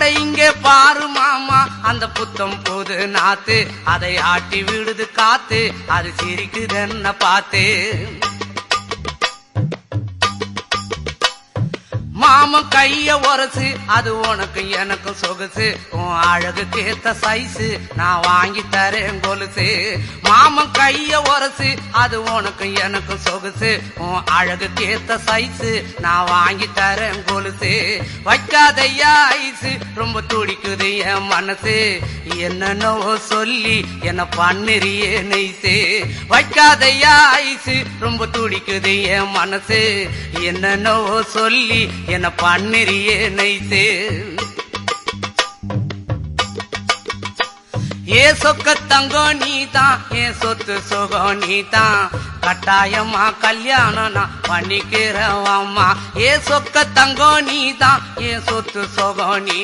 அட இங்கே பாரு மாமா அந்த புத்தம் புது நாத்து, அதை ஆட்டி விடுது காத்து, அது சிரிக்குதுன்ன பார்த்து. மாமன் கைய உரசு, அது உனக்கு எனக்கு சொகுசு, உன் அழகுக்கு ஏத்த சைஸு நான் வாங்கி தரேன் கொலுசு. மாமன் கைய உரசு, அது உனக்கு எனக்கு சொகுசு, உன் அழகுக்கு ஏத்த சைஸு நான் வாங்கி தரேன் கொலுசு. வைக்காதையா ஐசு, ரொம்ப துடிக்குது என் மனசு, என்னன்னோ சொல்லி என்ன பண்ணுறியே நெய்சு. வைக்காதையா ஐசு, ரொம்ப துடிக்குது என் மனசு, என்னன்னோ சொல்லி என்ன பண்ணுறியே நைசு. ஏ சொக்க தங்கம் நீதான், ஏன் சொத்து சுகம் நீதான், கட்டாயமா கல்யாணம் நான் பண்ணிக்கிறவம்மா. ஏ சொக்க தங்கம் நீதான், ஏன் சொத்து சுகம் நீ